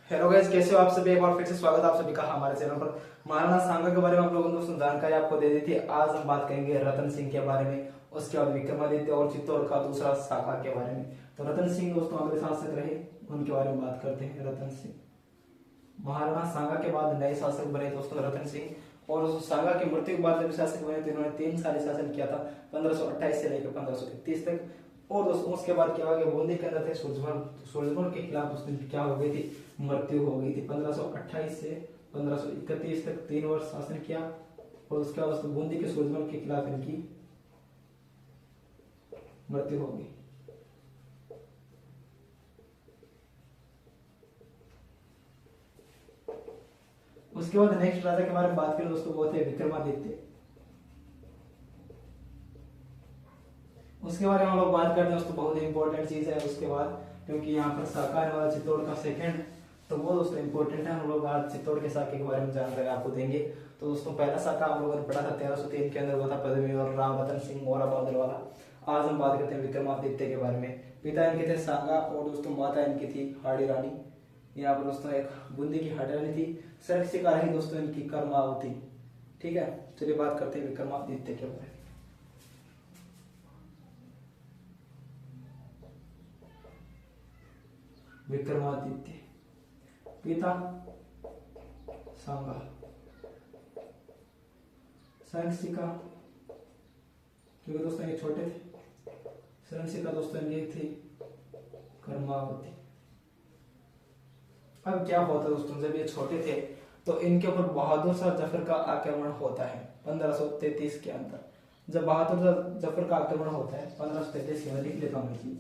Hello guys, कैसे हो आप सभी। एक बार फिर से स्वागत है आप सभी का हमारे चैनल पर। महाराणा सांगा के बारे में आप लोगों ने दोस्तों जानकारी आपको दे दी थी। आज हम बात करेंगे रतन सिंह के बारे में, उसके बाद विक्रमादित्य और चित्तौड़ का दूसरा शाखा के बारे में। तो रतन सिंह दोस्तों अगले शासक रहे, उनके बारे में बात करते हैं। रतन सिंह महाराणा सांगा के बाद नए शासक बने दोस्तों रतन सिंह। और उस सांगा की मृत्यु के बाद जब शासक बने तो इन्होंने 3 साल शासन किया था, 1528 से लेकर 1531 तक। और दोस्तों उसके बाद क्या हो गया, बूंदी के अंदर थे सूरजमल के खिलाफ दोस्तों क्या हो गई थी, मृत्यु हो गई थी। 1528 से 1531 तक 3 वर्ष शासन किया। और उसके बाद दोस्तों बूंदी के सूरजमल के खिलाफ इनकी मृत्यु हो गई। उसके बाद नेक्स्ट राजा के बारे में बात करें दोस्तों, वो थे विक्रमादित्य। उसके बारे में हम लोग बात करते हैं दोस्तों, बहुत ही इंपॉर्टेंट चीज है उसके बाद, क्योंकि यहाँ पर शाखा आने वाला चित्तौड़ का सेकंड, तो वो दोस्तों इंपॉर्टेंट है। हम लोग आज चित्तौड़ के शाखे के बारे में जानकारी आपको देंगे। तो दोस्तों पहला शाखा हम लोगों ने पढ़ा था 1303 के अंदर, हुआ था पद्मी और राम रतन सिंह मोरा बादल वाला। आज हम बात करते हैं विक्रमादित्य के बारे में। पिता इनके थे सांगा और दोस्तों माता इनकी थी हाड़ी रानी। यहाँ पर दोस्तों एक बूंदी की हाड़ी रानी थी, सर्क शिकार ही दोस्तों इनकी कर्मावती। ठीक है, चलिए बात करते हैं विक्रमादित्य के बारे में। विक्रमादित्य पिता सांगा, संशिका क्योंकि दोस्तों ये छोटे थे, संशिका दोस्तों ये थी कर्मावती। अब क्या होता दोस्तों, जब ये छोटे थे तो इनके ऊपर बहादुर शाह जफर का आक्रमण होता है 1533 के अंदर। जब बहादुर शाह जफर का आक्रमण होता है 1533 के अंदर, लिख लेता हूँ चीज,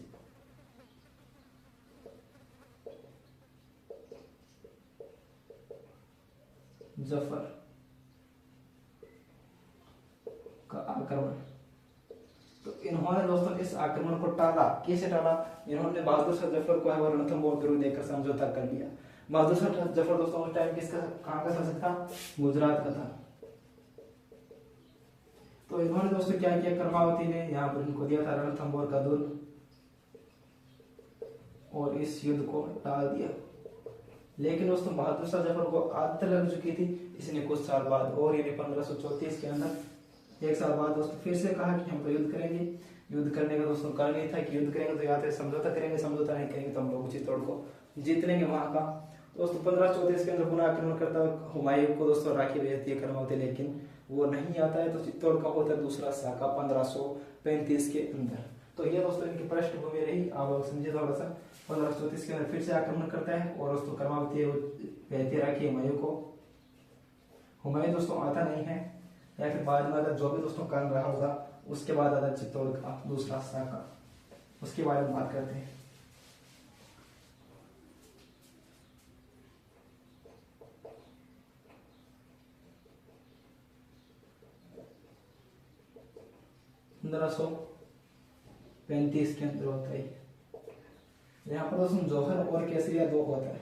जफर का आक्रमण। तो इन्होंने दोस्तों इस आक्रमण को टाला। कैसे टाला? इन्होंने बहादुर शाह जफर को रणथंभौर गिरफ्त देकर समझौता कर लिया। बहादुर शाह जफर दोस्तों उस टाइम किसका, कहां का शासक था? गुजरात का था। तो इन्होंने दोस्तों क्या किया, कर्मावती ने यहाँ पर इनको दिया था रणथंभौर का दुर्ग और इस युद्ध को टाल दिया। लेकिन दोस्तों बहादुर शाह जफर को आदत लग चुकी थी, इसने कुछ साल बाद और यानी 1534 के अंदर 1 साल बाद दोस्तों फिर से कहा कि हम तो युद्ध करेंगे। युद्ध करने का दोस्तों कारण ये था कि युद्ध करेंगे तो यहाँ पे समझौता करेंगे, समझौता नहीं करेंगे तो हम लोग चित्तौड़ को जीत लेंगे वहां का। दोस्तों 1534 के अंदर पुनः आक्रमण करता हुमायूं को दोस्तों राखी भेजती है कर्मावती, लेकिन वो नहीं आता है। तो चित्तौड़ का होता है दूसरा शाखा 1535 के अंदर। तो ये दोस्तों इनकी पृष्ठभूमि रही, आप लोग समझिए थोड़ा सा। 1534 के अंदर फिर से आक्रमण करता है और दोस्तों कर्मावती भेजती है राखी हुमायूं को। हुमायूं दोस्तों आता नहीं है, या फिर बाद में आता, जो भी दोस्तों कारण रहा होगा, उसके बाद आता चित्तौड़ का दूसरा शाखा। उसके बारे में बात करते हैं। पंद्रह सौ 35 के अंदर होता है। यहाँ पर दोस्तों जौहर और केसरिया 2 होता है,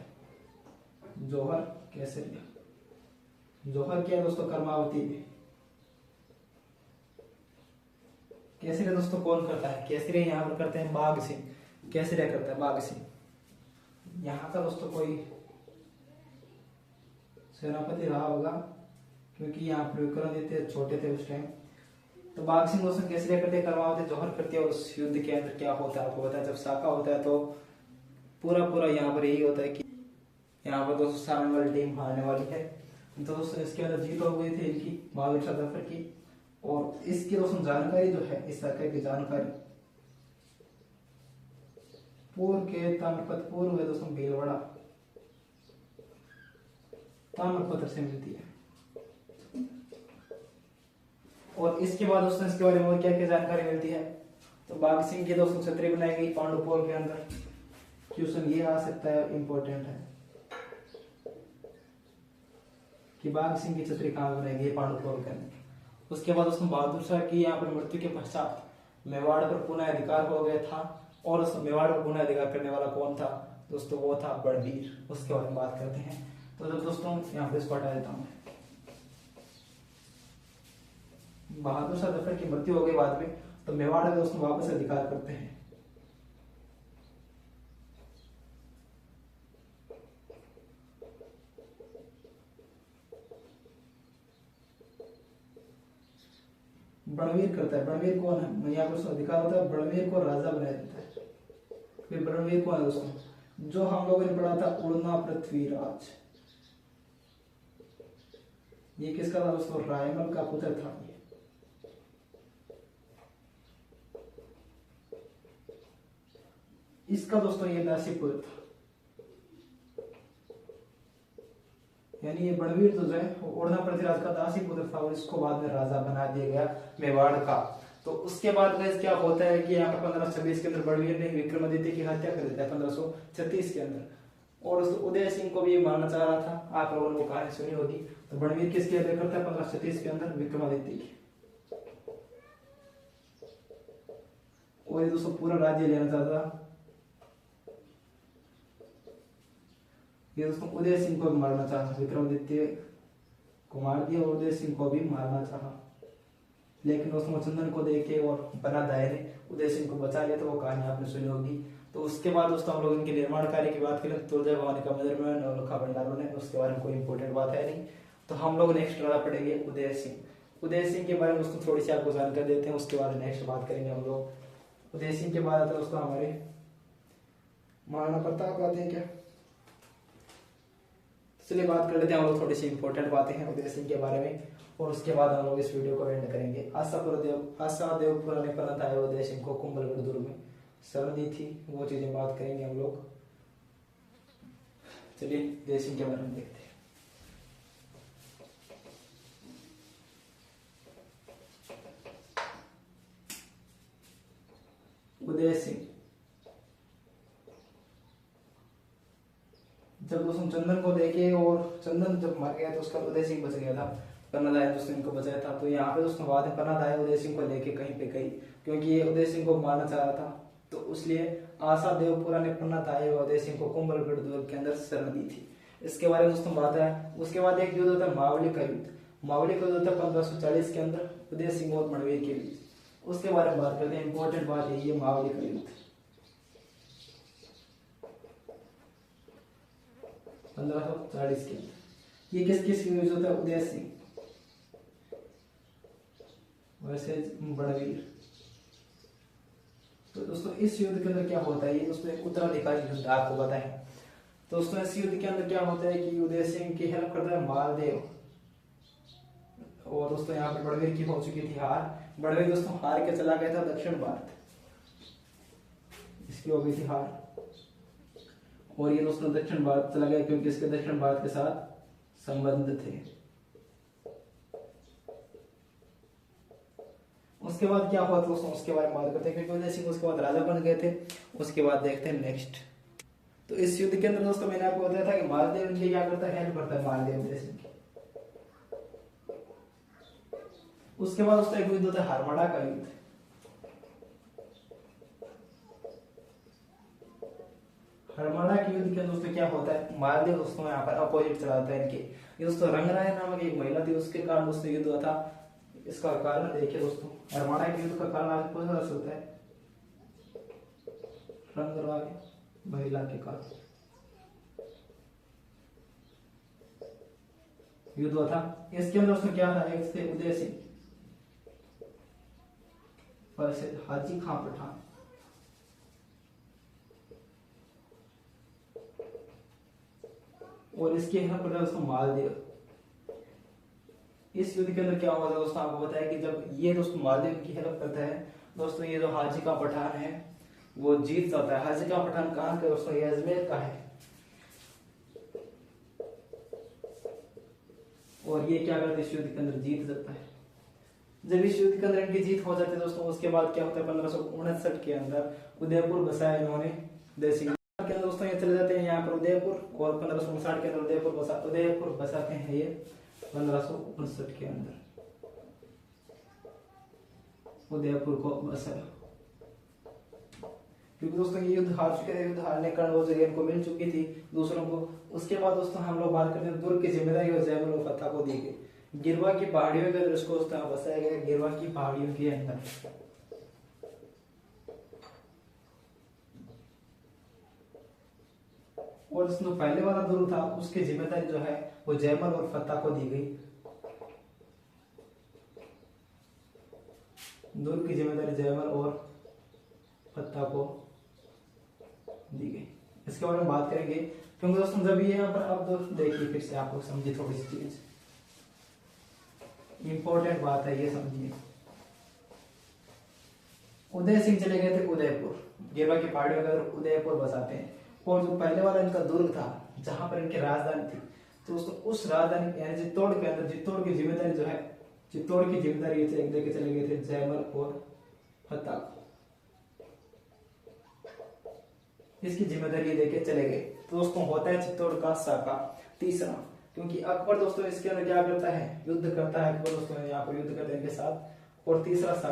जौहर केसरिया। जौहर क्या दोस्तों, कर्मावती में। केसरिया दोस्तों कौन करता है? केसरिया यहाँ पर करते हैं बाघ सिंह। केसरिया करता है बाघ सिंह। यहाँ का दोस्तों कोई सेनापति रहा होगा, क्योंकि यहाँ पर विक्रमादित्य छोटे थे उस टाइम। तो बाघ सिंह दोस्तों केसरिया करते, कर्मावती जौहर करती है। और उस युद्ध के अंदर क्या होता है आपको पता है, जब शाखा होता है तो पूरा यहाँ पर यही होता है कि यहाँ पर दोस्तों सामने वाली टीम हारने वाली है। तो दोस्तों इसके अंदर जीत हो गई थी इनकी, बहादुर शाह जफर की। और इसकी दोस्तों जानकारी जो है, इस शाखा की जानकारी पूर्व के ताम्रपत्र, पूर्व है दोस्तों भीलवाड़ा ताम्रपत्र से मिलती है। और इसके बाद दोस्तों इसके बारे में और क्या क्या जानकारी मिलती है, तो बाघ सिंह की दोस्तों छतरी बनाई गई पांडुपुर के अंदर। क्वेश्चन ये आ सकता है, इंपॉर्टेंट है कि बाघ सिंह की छतरी कहां बनाई गई, पांडुपुर के अंदर। उसके बाद दोस्तों बहादुर शाह की यहाँ पर मृत्यु के पश्चात मेवाड़ पर पुनः अधिकार हो गया था। और उस मेवाड़ पर पुनः अधिकार करने वाला कौन था दोस्तों, वो था बड़बीर। उसके बारे में बात करते हैं। तो जब दोस्तों यहाँ पे इसको हटा देता हूँ। बहादुर शाह जफर की मृत्यु हो गई बाद में, तो मेवाड़ में दोस्तों वापस अधिकार करते हैं। बड़वीर करता है। बड़वीर कौन है, यहाँ पर अधिकार होता है, बड़वीर को राजा बना देता है। फिर बड़वीर कौन है दोस्तों, जो हम लोगों ने पढ़ा था उड़ना पृथ्वीराज, ये किसका था दोस्तों, रायमल का पुत्र था ये। इसका दोस्तों ये दासीपुत्र था, यानी ये बड़वीर तो जो है उड़ना पृथ्वीराज का दासी पुत्र था और इसको बाद में राजा बना दिया गया मेवाड़ का। तो उसके बाद में क्या होता है कि यहाँ पर 1526 के अंदर बड़वीर ने विक्रमादित्य की हत्या कर देता है 1536 के अंदर, और उस उदय सिंह को भी मारना चाह रहा था। आप लोगों ने वो कहानी सुनी होगी। तो बड़वीर किसकी हत्या करता है 1536 के अंदर, विक्रमादित्य की। और ये दोस्तों पूरा राज्य लेना चाहता, ये दोस्तों उदय सिंह को भी मारना चाहा, विक्रमादित्य को मार दिया और उदय सिंह को भी मारना चाहा, लेकिन दोस्तों चंदन को देखे और बना दाए ने उदय सिंह को बचा लिया। तो वो कहानी आपने सुनी होगी। तो उसके बाद दोस्तों हम लोग इनके निर्माण कार्य की बात करें, तुलजा भवानी का मंदिर में नवलखा भंडारों ने, उसके बारे में कोई इंपोर्टेंट बात है नहीं। तो हम लोग नेक्स्ट वाला पढ़ेंगे उदय सिंह। उदय सिंह के बारे में दोस्तों थोड़ी सी आपको जानकारी देते हैं, उसके बाद नेक्स्ट बात करेंगे हम लोग। उदय सिंह के बाद आता है दोस्तों हमारे महाराणा प्रताप आते हैं क्या। चलिए बात कर लेते हैं हम लोग, थोड़ी सी इंपॉर्टेंट बातें हैं उदय सिंह के बारे में, और उसके बाद हम लोग इस वीडियो को एंड करेंगे। आशादेवपुरा ने परत आए उदय सिंह को कुंभलगढ़ दुर्ग में शरण दी थी, वो चीजें बात करेंगे हम लोग। चलिए उदय सिंह के बारे में देखते हैं। उदय सिंह जब दोस्तों चंदन को देखे, और चंदन जब मर गया तो उसका उदय सिंह बच गया था, पन्नादाय दोस्तों इनको बचाया था। तो यहाँ पे दोस्तों बाद में पन्नादाय उदय सिंह को लेके कहीं पे गई, क्योंकि ये उदय सिंह को मारना चाह रहा था। तो इसलिए आशा देवपुरा ने पन्नादाय और उदय सिंह को कुंभलगढ़ दुर्ग के अंदर शरण दी थी। इसके बारे में दोस्तों बात है। उसके बाद एक युद्ध होता है मावली का युद्ध। मावली का युद्ध होता है 1540 के अंदर उदय सिंह और बड़वीर के बीच, उसके बारे में बात करते हैं। इंपॉर्टेंट बात यही है मावली का युद्ध 1540 के अंदर। ये किस किस युद्ध होता है, उदय सिंह वर्सेस बड़वीर। तो दोस्तों इस युद्ध के अंदर क्या होता है, ये दोस्तों एक उत्तराधिकारी युद्ध आपको बताएं। दोस्तों इस युद्ध के अंदर क्या होता है कि उदय सिंह की हेल्प करता है मालदेव, और दोस्तों यहाँ पे बड़वीर की हो चुकी थी हार। बड़वीर दोस्तों हार के चला गया था दक्षिण भारत, इसकी हो गई थी हार, और ये दोस्तों दक्षिण भारत चला गया क्योंकि इसके दक्षिण भारत के साथ संबंध थे। उसके बाद क्या हुआ दोस्तों, उसके बारे में बात करते हैं, क्योंकि उदय सिंह उसके बाद राजा बन गए थे। उसके बाद देखते हैं नेक्स्ट। तो इस युद्ध के अंदर दोस्तों मैंने आपको बताया था कि मालदेव इनके क्या करता है, हेल्प करता है मालदेव उदय सिंह की। उसके बाद दोस्तों एक युद्ध होता है हरमड़ा का युद्ध। हरमड़ा के युद्ध के दोस्तों क्या होता है, मालदेव दोस्तों यहाँ पर अपोजिट चलाता है इनके। ये दोस्तों रंगराय नामक एक महिला थी, उसके कारण दोस्तों युद्ध हुआ था। इसका कारण देखिए दोस्तों, हरमड़ा के युद्ध का कारण आपको पता चलता है रंगराय महिला के कारण युद्ध हुआ था। इसके अंदर दोस्तों क्या था, एक थे उदय सिंह वर्सेस हाजी खां पठान। और इसके यहाँ पर दोस्तों मालदेव। इस युद्ध के अंदर क्या हुआ था दोस्तों, आपको बताया कि जब ये दोस्तों मालदेव की हेल्प करता है दोस्तों, ये जो हाजी का पठान है वो जीत जाता है। हाजी का पठान कहाँ का दोस्तों, ये अजमेर का है। और ये क्या करता है, इस युद्ध के अंदर जीत जाता है। जब इस युद्ध के अंदर इनकी जीत हो जाती है दोस्तों, उसके बाद क्या होता है 1559 के अंदर उदयपुर बसाया इन्होंने उदय सिंह के अंदर दोस्तों। ये चले जाते हैं यहाँ पर उदयपुर, और 1559 के अंदर उदयपुर बसाते हैं ये 1559 के अंदर उदयपुर को बसाया, क्योंकि दोस्तों ये युद्ध हार चुके थे। युद्ध हारने के कारण वो जगह इनको मिल चुकी थी दूसरों को। उसके बाद दोस्तों हम लोग बात करते हैं दुर्ग की जिम्मेदारी और जयमल और फतह को दी गई। गिरवा की पहाड़ियों के अंदर इसको बसाया गया, गिरवा की पहाड़ियों के अंदर। और जिसमें पहले वाला दुर्ग था उसकी जिम्मेदारी जो है वो जयमल और फतह को दी गई। दुर्ग की जिम्मेदारी जयमल और फत्ता को दी गई। इसके बारे में बात करेंगे क्योंकि दोस्तों जब ये यहाँ पर अब दोस्तों देखिए फिर से आप लोग समझिए थोड़ी सी चीज, इंपॉर्टेंट बात है ये समझिए। उदय सिंह चले गए थे उदयपुर, गेरवा की पहाड़ी में अगर उदयपुर बसाते हैं, और जो पहले वाला इनका दुर्ग था जहां पर इनकी राजधानी थी, तो दोस्तों उस राजधानी यानी चित्तौड़ के अंदर चित्तौड़ की जिम्मेदारी जो है, चित्तौड़ की जिम्मेदारी लेके चले गए थे जयमल और फत्ता को, इसकी जिम्मेदारी देके चले गए। तो दोस्तों होता है चित्तौड़ का साका तीसरा, क्योंकि अकबर दोस्तों इसके अंदर क्या करता है, युद्ध करता है। अकबर दोस्तों यहाँ पर युद्ध करते हैं इनके साथ। और तीसरा